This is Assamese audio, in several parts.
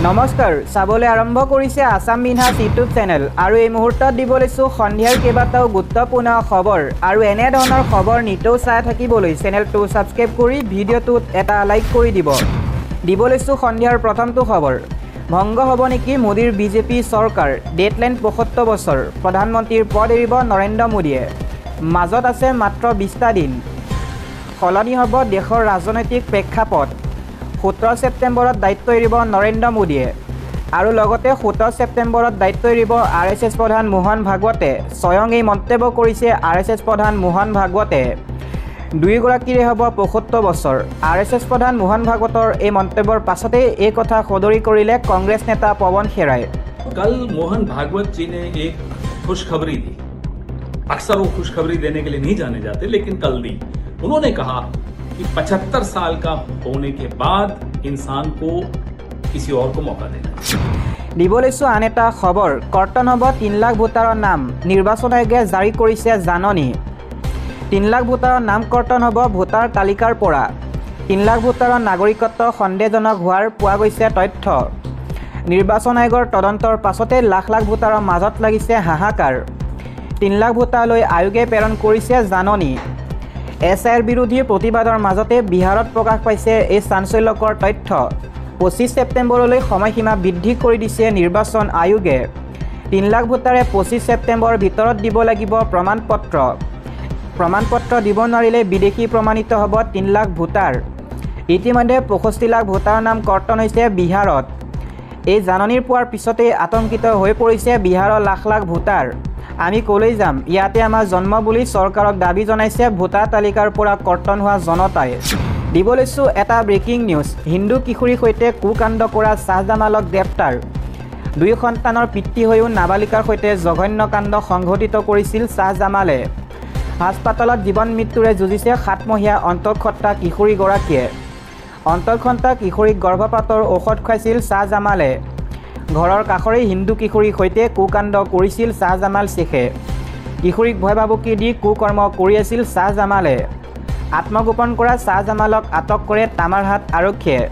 নমস্কাৰ চাবলৈ আৰম্ভ কৰিছে আসাম বিনহাজ ইউটিউব চেনেল আৰু এই মুহূৰ্তত দিব লৈছো সন্ধিয়াৰ কেইবাটাও গুৰুত্বপূৰ্ণ খবৰ আৰু এনে ধৰণৰ খবৰ নিতৌ চাই থাকিবলৈ চেনেলটো সাবস্ক্ৰাইব কৰি ভিডিঅ'টোত এটা লাইক কৰি দিব লৈছো সন্ধিয়াৰ প্ৰথমটো খবৰ ভংগ হ'ব নেকি মোদীৰ বিজেপি চৰকাৰ ডেডলাইন ৭৫ বছৰ প্ৰধানমন্ত্ৰীৰ পদ এৰিব নৰেন্দ্ৰ মোদীয়ে মাজত আছে মাত্ৰ ২০টা দিন সলনি হ'ব দেশৰ ৰাজনৈতিক প্ৰেক্ষাপট ১৭ ছেপ্টেম্বৰত দায়িত্ব এৰিব নৰেন্দ্ৰ মোদীয়ে আৰু লগতে ১৭ ছেপ্টেম্বৰত দায়িত্ব এৰিব আৰএছএছ প্ৰধান মোহন ভাগৱতে স্বয়ং এই মন্তব্য কৰিছে আৰএছএছ প্ৰধান মোহন ভাগৱতে দুয়োগৰাকীৰে হ'ব ৭৫ বছৰ আৰএছএছ প্ৰধান মোহন ভাগৱতৰ এই মন্তব্যৰ পাছতে এই কথা সদৰি কৰিলে কংগ্ৰেছ নেতা পवन खेराए। कल मोहन भागवत जी ने एक खुशखबरी दी। अक्सर वो खुशखबरी देने के लिए नहीं जाने जाते, लेकिन कल दी। उन्होंने कहा कि 75 साल का होने के बाद इंसान को किसी और को मौका देना। দিব লৈছো আন এটা খবৰ কৰ্তন হ'ব ৩ লাখ ভোটাৰৰ নাম নিৰ্বাচন আয়োগে জাৰি কৰিছে জাননী ৩ লাখ ভোটাৰৰ নাম কৰ্তন হ'ব ভোটাৰ তালিকাৰ পৰা ৩ লাখ ভোটাৰৰ নাগৰিকত্ব সন্দেহজনক হোৱাৰ পোৱা গৈছে তথ্য নিৰ্বাচন আয়োগৰ তদন্তৰ পাছতে লাখ লাখ ভোটাৰৰ মাজত লাগিছে হাহাকাৰ ৩ লাখ ভোটাৰলৈ আয়োগে প্ৰেৰণ কৰিছে জাননী এছআইৰ বিৰোধী প্ৰতিবাদৰ মাজতে বিহাৰত প্ৰকাশ পাইছে এই চাঞ্চল্যকৰ তথ্য ২৫ ছেপ্টেম্বৰলৈ সময়সীমা বৃদ্ধি কৰি দিছে নিৰ্বাচন আয়োগে ৩ লাখ ভোটাৰে ২৫ ছেপ্টেম্বৰৰ ভিতৰত দিব লাগিব প্ৰমাণপত্ৰ দিব নোৱাৰিলে বিদেশী প্ৰমাণিত হ'ব ৩ লাখ ভোটাৰ ইতিমধ্যে ৬৫ লাখ ভোটাৰৰ নাম কৰ্তন হৈছে বিহাৰত এই জাননীৰ পোৱাৰ পিছতে আতংকিত হৈ পৰিছে বিহাৰৰ লাখ লাখ ভোটাৰ আমি কলৈ যাম ইয়াতে আমাৰ জন্ম বুলি চৰকাৰক দাবী জনাইছে ভোটাৰ তালিকাৰ পৰা কৰ্তন হোৱা জনতাই দিব লৈছো এটা ব্ৰেকিং নিউজ হিন্দু কিশোৰীৰ সৈতে কুকাণ্ড কৰা শাহজামালক গ্ৰেপ্তাৰ দুই সন্তানৰ পিতৃ হৈও নাবালিকাৰ সৈতে জঘন্য কাণ্ড সংঘটিত কৰিছিল শাহজামালে হাস্পাতালত জীৱন মৃত্যুৰে যুঁজিছে ৭মহীয়া অন্তঃসত্ত্বা কিশোৰীগৰাকীয়ে অন্তঃসত্ত্বা কিশোৰীক গৰ্ভপাতৰ ঔষধ খুৱাইছিল শাহজামালে ঘৰৰ কাষৰে হিন্দু কিশোৰীৰ সৈতে কুকাণ্ড কৰিছিল শাহজামাল শেখে কিশোৰীক ভয় ভাবুকি দি কুকৰ্ম কৰি আছিল শাহজামালে আত্মগোপন কৰা শাহজামালক আটক কৰে তামাৰহাট আৰক্ষীয়ে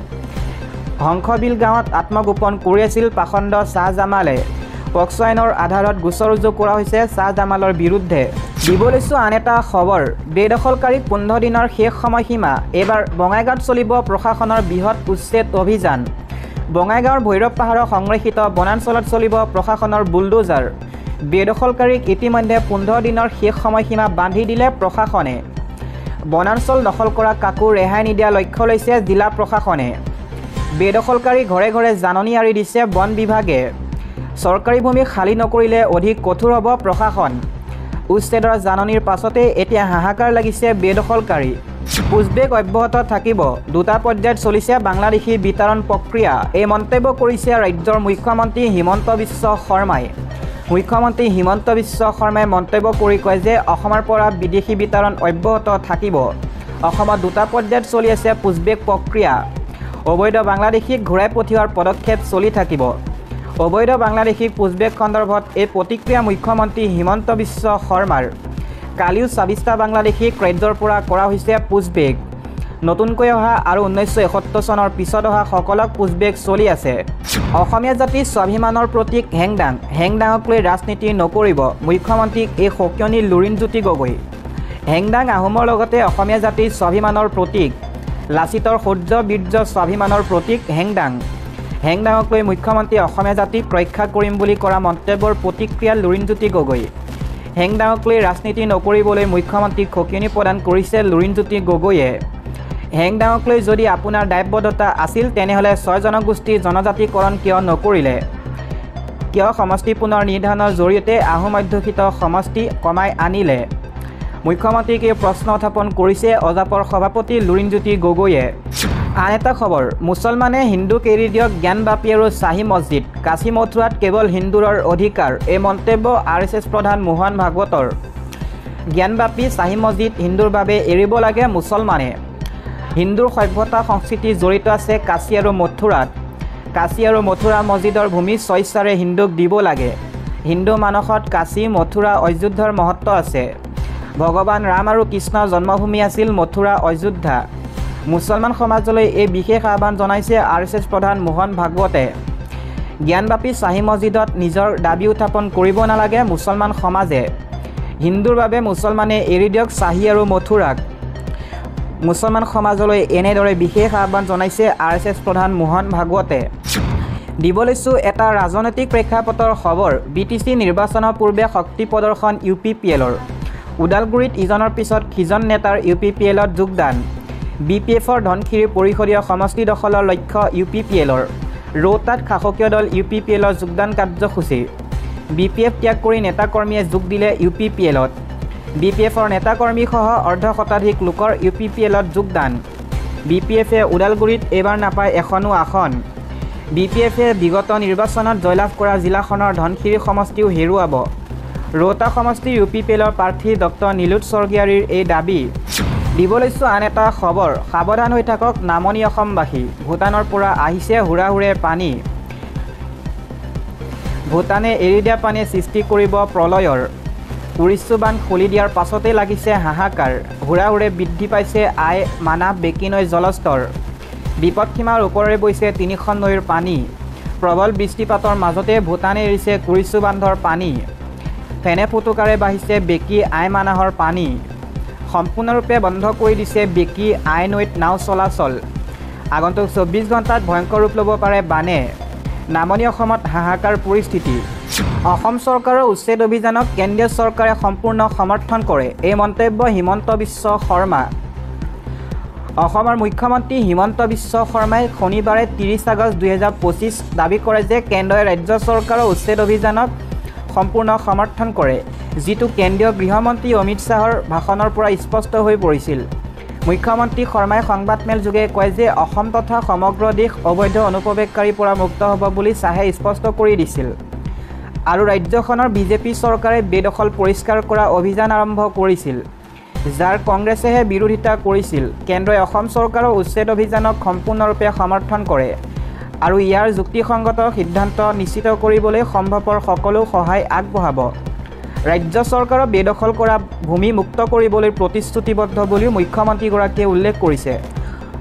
হংসবিল গাঁৱত আত্মগোপন কৰি আছিল পাখণ্ড শাহজামালে পক্সো আইনৰ আধাৰত গোচৰ ৰুজু কৰা হৈছে শাহজামালৰ বিৰুদ্ধে দিব লৈছো আন এটা খবৰ বেদখলকাৰীক ১৫ দিনৰ শেষ সময়সীমা এইবাৰ বঙাইগাঁৱত চলিব প্ৰশাসনৰ বৃহৎ উচ্ছেদ অভিযান বঙাইগাঁৱৰ ভৈৰৱ পাহাৰৰ সংৰক্ষিত বনাঞ্চলত চলিব প্ৰশাসনৰ বুলডোজাৰ বেদখলকাৰীক ইতিমধ্যে ১৫ দিনৰ শেষ সময়সীমা বান্ধি দিলে প্ৰশাসনে বনাঞ্চল দখল কৰা কাকো ৰেহাই নিদিয়া লক্ষ্য লৈছে জিলা প্ৰশাসনে বেদখলকাৰী ঘৰে ঘৰে জাননী আঁৰি দিছে বন বিভাগে চৰকাৰী ভূমি খালী নকৰিলে অধিক কঠোৰ হ'ব প্ৰশাসন উচ্ছেদৰ জাননীৰ পাছতে এতিয়া হাহাকাৰ লাগিছে বেদখলকাৰী পুছবেগ অব্যাহত থাকিব দুটা পৰ্যায়ত চলিছে বাংলাদেশী বিতৰণ প্ৰক্ৰিয়া এই মন্তব্য কৰিছে ৰাজ্যৰ মুখ্যমন্ত্ৰী হিমন্ত বিশ্ব শৰ্মাই মুখ্যমন্ত্ৰী হিমন্ত বিশ্ব শৰ্মাই মন্তব্য কৰি কয় যে অসমৰ পৰা বিদেশী বিতৰণ অব্যাহত থাকিব অসমত দুটা পৰ্যায়ত চলি আছে পুছবেগ প্ৰক্ৰিয়া অবৈধ বাংলাদেশীক ঘূৰাই পঠিওৱাৰ পদক্ষেপ চলি থাকিব অবৈধ বাংলাদেশীক পুছবেগ সন্দৰ্ভত এই প্ৰতিক্ৰিয়া মুখ্যমন্ত্ৰী হিমন্ত বিশ্ব শৰ্মাৰ কালিও ২৬টা বাংলাদেশীক ৰাজ্যৰ পৰা কৰা হৈছে পুছবেগ নতুনকৈ অহা আৰু ১৯৭১ চনৰ পিছত অহা সকলক পুছবেগ চলি আছে অসমীয়া জাতিৰ স্বাভিমানৰ প্ৰতীক হেংদাঙক লৈ ৰাজনীতি নকৰিব মুখ্যমন্ত্ৰীক এই সকিয়নি লুৰিণজ্যোতি গগৈ হেংদাং আহোমৰ লগতে অসমীয়া জাতিৰ স্বাভিমানৰ প্ৰতীক লাচিতৰ শৌৰ্য বীৰ্য স্বাভিমানৰ প্ৰতীক হেংদাঙক লৈ মুখ্যমন্ত্ৰীয়ে অসমীয়া জাতিক ৰক্ষা কৰিম বুলি কৰা মন্তব্যৰ প্ৰতিক্ৰিয়া লুৰিণজ্যোতি গগৈ হেংদাঙক লৈ ৰাজনীতি নকৰিবলৈ মুখ্যমন্ত্ৰীক সকিয়নি প্ৰদান কৰিছে লুৰিণজ্যোতি গগৈয়ে হেংদাঙক লৈ যদি আপোনাৰ দায়বদ্ধতা আছিল তেনেহ'লে ৬ জনগোষ্ঠীৰ জনজাতিকৰণ কিয় নকৰিলে কিয় সমষ্টি পুনৰ নিৰ্ধাৰণৰ জৰিয়তে আহোম অধ্যুষিত সমষ্টি কমাই আনিলে মুখ্যমন্ত্ৰীক এই প্ৰশ্ন উত্থাপন কৰিছে অজাপৰ সভাপতি লুৰিণজ্যোতি গগৈয়ে আন এটা খবৰ মুছলমানে হিন্দুক এৰি দিয়ক জ্ঞানবাপী আৰু শ্বাহী মছজিদ কাশী মথুৰাত কেৱল হিন্দুৰৰ অধিকাৰ এই মন্তব্য আৰএছএছ প্ৰধান মোহন ভাগৱতৰ জ্ঞানবাপী শ্বাহী মছজিদ হিন্দুৰ বাবে এৰিব লাগে মুছলমানে হিন্দুৰ সভ্যতা সংস্কৃতি জড়িত আছে কাশী আৰু মথুৰা মছজিদৰ ভূমি স্বেচ্ছাৰে হিন্দুক দিব লাগে হিন্দু মানসত কাশী মথুৰা অযোধ্যাৰ মহত্ব আছে ভগৱান ৰাম আৰু কৃষ্ণৰ জন্মভূমি আছিল মথুৰা অযোধ্যা মুছলমান সমাজলৈ এই বিশেষ আহ্বান জনাইছে আৰএছএছ প্ৰধান মোহন ভাগৱতে জ্ঞানবাপী শ্বাহী মছজিদত নিজৰ দাবী উত্থাপন কৰিব নালাগে মুছলমান সমাজে হিন্দুৰ বাবে মুছলমানে এৰি দিয়ক শ্বাহী আৰু মথুৰাক মুছলমান সমাজলৈ এনেদৰে বিশেষ আহ্বান জনাইছে RSS প্ৰধান মোহন ভাগৱতে দিব লৈছোঁ এটা ৰাজনৈতিক প্ৰেক্ষাপটৰ খবৰ BTC নিৰ্বাচনৰ পূৰ্বে শক্তি প্ৰদৰ্শন UPPLৰ ওদালগুৰিত ইজনৰ পিছত সিজন নেতাৰ UPPLত যোগদান BPFৰ ধনশিৰি পৰিষদীয় সমষ্টি দখলৰ লক্ষ্য UPPLৰ ৰৌতাত শাসকীয় দল UPPLৰ যোগদান কাৰ্যসূচী BPF ত্যাগ কৰি নেতাকৰ্মীয়ে যোগ দিলে UPPLত BPFৰ নেতাকৰ্মীসহ অৰ্ধশতাধিক লোকৰ UPPLত যোগদান BPFে ওদালগুৰিত এইবাৰ নাপায় এখনো আসন BPFে বিগত নিৰ্বাচনত জয়লাভ কৰা জিলাখনৰ ধনশিৰি সমষ্টিও হেৰুৱাব ৰৌতা সমষ্টিৰ UPPLৰ প্ৰাৰ্থী ডক্টৰ নীলোৎ স্বৰ্গীয়াৰীৰ এই দাবী দিব লৈছোঁ আন এটা খবৰ সাৱধান হৈ থাকক নামনি অসমবাসী ভূটানৰ পৰা আহিছে হুৰাহুৰে পানী ভূটানে এৰি দিয়া পানীয়ে সৃষ্টি কৰিব প্ৰলয়ৰ উৰিষ্যু বান্ধ খুলি দিয়াৰ পাছতে লাগিছে হাহাকাৰ হুৰাহুৰে বৃদ্ধি পাইছে আই মানাহ বেকী নৈৰ জলস্তৰ বিপদসীমাৰ ওপৰেৰে বৈছে তিনিখন নৈৰ পানী প্ৰবল বৃষ্টিপাতৰ মাজতে ভূটানে এৰিছে উৰিষ্যু বান্ধৰ পানী ফেনে ফুটুকাৰে বাঢ়িছে বেকী আই মানাহৰ পানী সম্পূৰ্ণৰূপে বন্ধ কৰি দিছে বেকী আই নৈত নাও চলাচল আগন্তুক 24 ঘণ্টাত ভয়ংকৰ ৰূপ ল'ব পাৰে বানে নামনি অসমত হাহাকাৰ পৰিস্থিতি অসম চৰকাৰৰ উচ্ছেদ অভিযানক কেন্দ্ৰীয় চৰকাৰে সম্পূৰ্ণ সমৰ্থন কৰে এই মন্তব্য হিমন্ত বিশ্ব শৰ্মা অসমৰ মুখ্যমন্ত্ৰী হিমন্ত বিশ্ব শৰ্মাই শনিবাৰে 30 আগষ্ট 2025 দাবী কৰে যে কেন্দ্ৰই ৰাজ্য চৰকাৰৰ উচ্ছেদ অভিযানক সম্পূৰ্ণ সমৰ্থন কৰে যিটো কেন্দ্ৰীয় গৃহমন্ত্ৰী অমিত শ্বাহৰ ভাষণৰ পৰা স্পষ্ট হৈ পৰিছিল মুখ্যমন্ত্ৰী শৰ্মাই সংবাদমেল যোগে কয় যে অসম তথা সমগ্ৰ দেশ অবৈধ অনুপ্ৰৱেশকাৰীৰ পৰা মুক্ত হ'ব বুলি শ্বাহে স্পষ্ট কৰি দিছিল আৰু ৰাজ্যখনৰ বিজেপি চৰকাৰে বেদখল পৰিষ্কাৰ কৰা অভিযান আৰম্ভ কৰিছিল যাৰ কংগ্ৰেছেহে বিৰোধিতা কৰিছিল কেন্দ্ৰই অসম চৰকাৰৰ উচ্ছেদ অভিযানক সম্পূৰ্ণৰূপে সমৰ্থন কৰে আৰু ইয়াৰ যুক্তিসংগত সিদ্ধান্ত নিশ্চিত কৰিবলৈ সম্ভৱপৰ সকলো সহায় আগবঢ়াব ৰাজ্য চৰকাৰৰ বেদখল কৰা ভূমি মুক্ত কৰিবলৈ প্ৰতিশ্ৰুতিবদ্ধ বুলিও মুখ্যমন্ত্ৰীগৰাকীয়ে উল্লেখ কৰিছে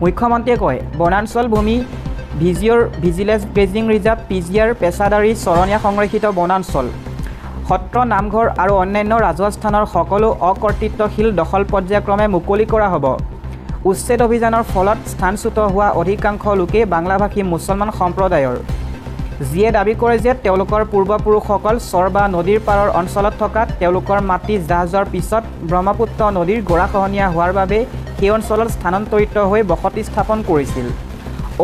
মুখ্যমন্ত্ৰীয়ে কয় বনাঞ্চল ভূমি ভিজিলেন্স গ্ৰেজিং ৰিজাৰ্ভ PGR পেছাদাৰী চৰণীয়া সংৰক্ষিত বনাঞ্চল সত্ৰ নামঘৰ আৰু অন্যান্য ৰাজহুৱা স্থানৰ সকলো অকৰ্তৃত্বশীল দখল পৰ্যায়ক্ৰমে মুকলি কৰা হ'ব উচ্ছেদ অভিযানৰ ফলত স্থানচ্যুত হোৱা অধিকাংশ লোকে বাংলাভাষী মুছলমান সম্প্ৰদায়ৰ যিয়ে দাবী কৰে যে তেওঁলোকৰ পূৰ্বপুৰুষসকল চৰ বা নদীৰ পাৰৰ অঞ্চলত থকা তেওঁলোকৰ মাটি জাহ যোৱাৰ পিছত ব্ৰহ্মপুত্ৰ নদীৰ গৰাখহনীয়া হোৱাৰ বাবে সেই অঞ্চলত স্থানান্তৰিত হৈ বসতি স্থাপন কৰিছিল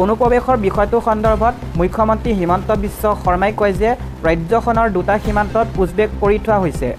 অনুপ্ৰৱেশৰ বিষয়টো সন্দৰ্ভত মুখ্যমন্ত্ৰী হিমন্ত বিশ্ব শৰ্মাই কয় যে ৰাজ্যখনৰ দুটা সীমান্তত পুছবেক কৰি থোৱা হৈছে